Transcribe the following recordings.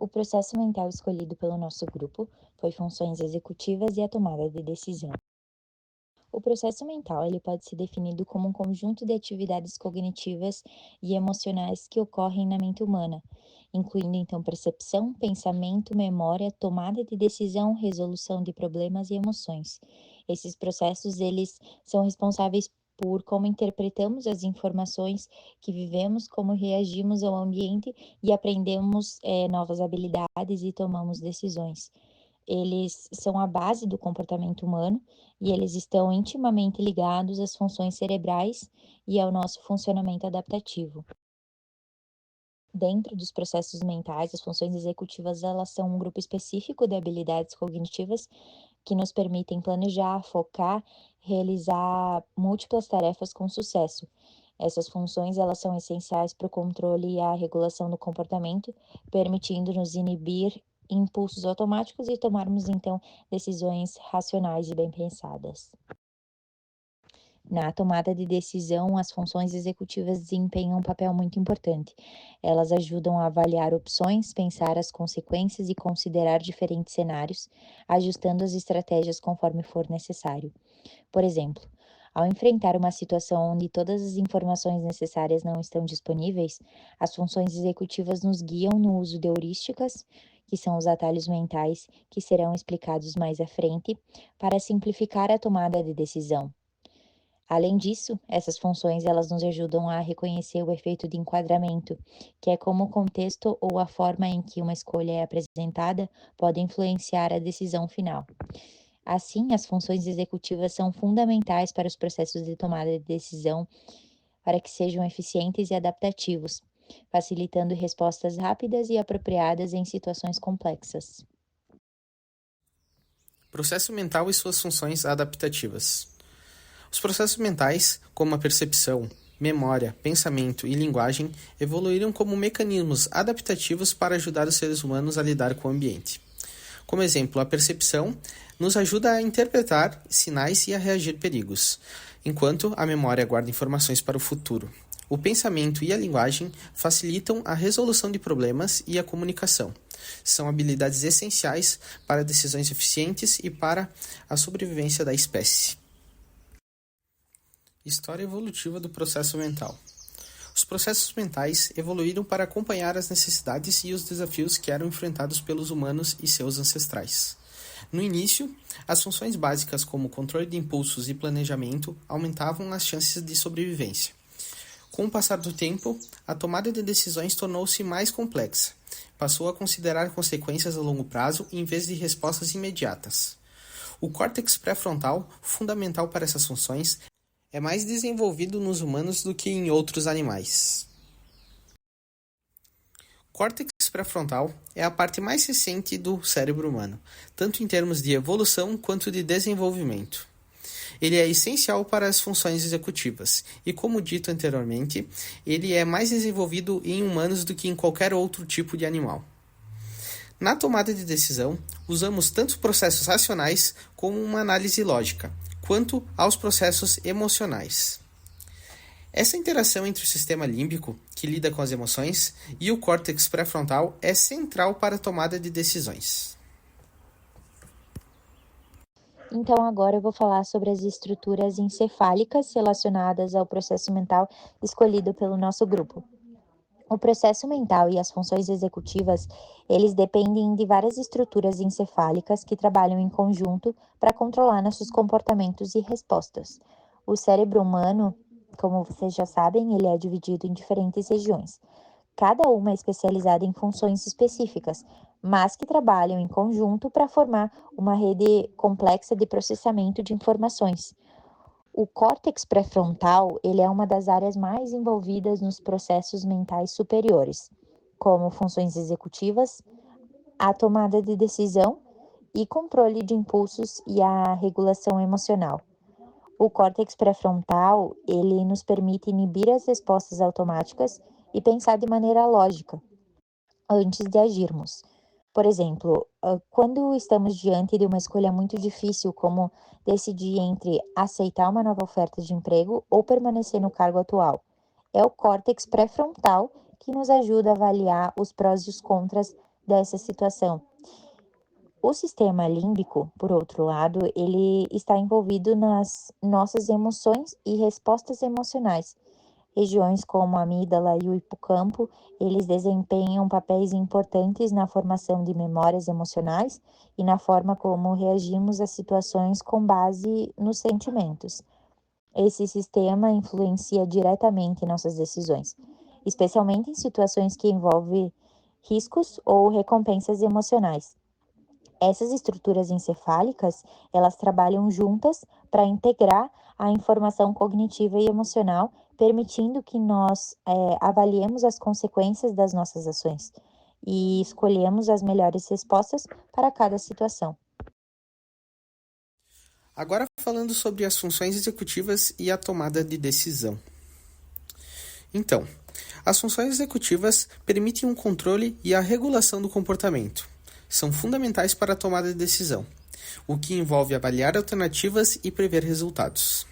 O processo mental escolhido pelo nosso grupo foi funções executivas e a tomada de decisão. O processo mental ele pode ser definido como um conjunto de atividades cognitivas e emocionais que ocorrem na mente humana, incluindo então percepção, pensamento, memória, tomada de decisão, resolução de problemas e emoções. Esses processos eles são responsáveis por como interpretamos as informações que vivemos, como reagimos ao ambiente e aprendemos novas habilidades e tomamos decisões. Eles são a base do comportamento humano e eles estão intimamente ligados às funções cerebrais e ao nosso funcionamento adaptativo. Dentro dos processos mentais, as funções executivas, elas são um grupo específico de habilidades cognitivas que nos permitem planejar, focar, realizar múltiplas tarefas com sucesso. Essas funções, elas são essenciais para o controle e a regulação do comportamento, permitindo-nos inibir impulsos automáticos e tomarmos, então, decisões racionais e bem pensadas. Na tomada de decisão, as funções executivas desempenham um papel muito importante. Elas ajudam a avaliar opções, pensar as consequências e considerar diferentes cenários, ajustando as estratégias conforme for necessário. Por exemplo, ao enfrentar uma situação onde todas as informações necessárias não estão disponíveis, as funções executivas nos guiam no uso de heurísticas, que são os atalhos mentais que serão explicados mais à frente, para simplificar a tomada de decisão. Além disso, essas funções elas nos ajudam a reconhecer o efeito de enquadramento, que é como o contexto ou a forma em que uma escolha é apresentada pode influenciar a decisão final. Assim, as funções executivas são fundamentais para os processos de tomada de decisão para que sejam eficientes e adaptativos, facilitando respostas rápidas e apropriadas em situações complexas. Processo mental e suas funções adaptativas. Os processos mentais, como a percepção, memória, pensamento e linguagem, evoluíram como mecanismos adaptativos para ajudar os seres humanos a lidar com o ambiente. Como exemplo, a percepção nos ajuda a interpretar sinais e a reagir a perigos, enquanto a memória guarda informações para o futuro. O pensamento e a linguagem facilitam a resolução de problemas e a comunicação. São habilidades essenciais para decisões eficientes e para a sobrevivência da espécie. História evolutiva do processo mental. Os processos mentais evoluíram para acompanhar as necessidades e os desafios que eram enfrentados pelos humanos e seus ancestrais. No início, as funções básicas como controle de impulsos e planejamento aumentavam as chances de sobrevivência. Com o passar do tempo, a tomada de decisões tornou-se mais complexa. Passou a considerar consequências a longo prazo em vez de respostas imediatas. O córtex pré-frontal, fundamental para essas funções, é mais desenvolvido nos humanos do que em outros animais. O córtex pré-frontal é a parte mais recente do cérebro humano, tanto em termos de evolução quanto de desenvolvimento. Ele é essencial para as funções executivas e, como dito anteriormente, ele é mais desenvolvido em humanos do que em qualquer outro tipo de animal. Na tomada de decisão, usamos tanto processos racionais como uma análise lógica, quanto aos processos emocionais. Essa interação entre o sistema límbico, que lida com as emoções, e o córtex pré-frontal é central para a tomada de decisões. Então, agora eu vou falar sobre as estruturas encefálicas relacionadas ao processo mental escolhido pelo nosso grupo. O processo mental e as funções executivas, eles dependem de várias estruturas encefálicas que trabalham em conjunto para controlar nossos comportamentos e respostas. O cérebro humano, como vocês já sabem, ele é dividido em diferentes regiões. Cada uma é especializada em funções específicas, mas que trabalham em conjunto para formar uma rede complexa de processamento de informações. O córtex pré-frontal, ele é uma das áreas mais envolvidas nos processos mentais superiores, como funções executivas, a tomada de decisão e controle de impulsos e a regulação emocional. O córtex pré-frontal, ele nos permite inibir as respostas automáticas e pensar de maneira lógica antes de agirmos. Por exemplo, quando estamos diante de uma escolha muito difícil, como decidir entre aceitar uma nova oferta de emprego ou permanecer no cargo atual, é o córtex pré-frontal que nos ajuda a avaliar os prós e os contras dessa situação. O sistema límbico, por outro lado, ele está envolvido nas nossas emoções e respostas emocionais. Regiões como a amígdala e o hipocampo, eles desempenham papéis importantes na formação de memórias emocionais e na forma como reagimos a situações com base nos sentimentos. Esse sistema influencia diretamente nossas decisões, especialmente em situações que envolvem riscos ou recompensas emocionais. Essas estruturas encefálicas, elas trabalham juntas para integrar a informação cognitiva e emocional, permitindo que nós avaliemos as consequências das nossas ações e escolhemos as melhores respostas para cada situação. Agora falando sobre as funções executivas e a tomada de decisão. Então, as funções executivas permitem um controle e a regulação do comportamento. São fundamentais para a tomada de decisão, o que envolve avaliar alternativas e prever resultados.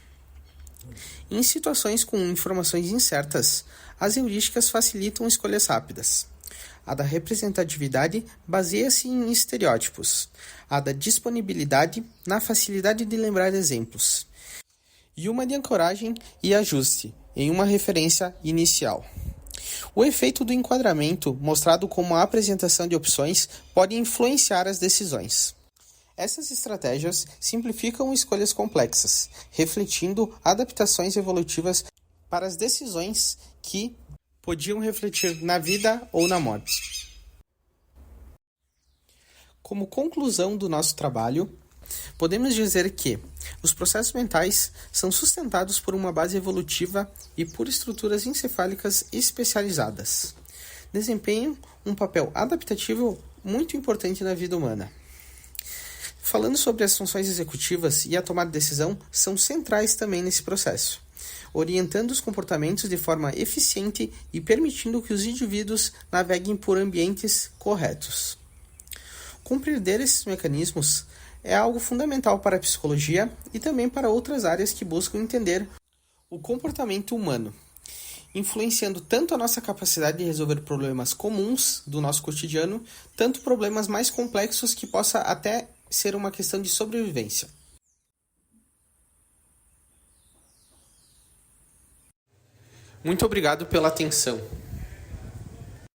Em situações com informações incertas, as heurísticas facilitam escolhas rápidas. A da representatividade baseia-se em estereótipos, a da disponibilidade na facilidade de lembrar exemplos, e uma de ancoragem e ajuste em uma referência inicial. O efeito do enquadramento, mostrado como a apresentação de opções, pode influenciar as decisões. Essas estratégias simplificam escolhas complexas, refletindo adaptações evolutivas para as decisões que podiam refletir na vida ou na morte. Como conclusão do nosso trabalho, podemos dizer que os processos mentais são sustentados por uma base evolutiva e por estruturas encefálicas especializadas. Desempenham um papel adaptativo muito importante na vida humana. Falando sobre as funções executivas e a tomada de decisão, são centrais também nesse processo, orientando os comportamentos de forma eficiente e permitindo que os indivíduos naveguem por ambientes corretos. Compreender esses mecanismos é algo fundamental para a psicologia e também para outras áreas que buscam entender o comportamento humano, influenciando tanto a nossa capacidade de resolver problemas comuns do nosso cotidiano, tanto problemas mais complexos que possa até ser uma questão de sobrevivência. Muito obrigado pela atenção.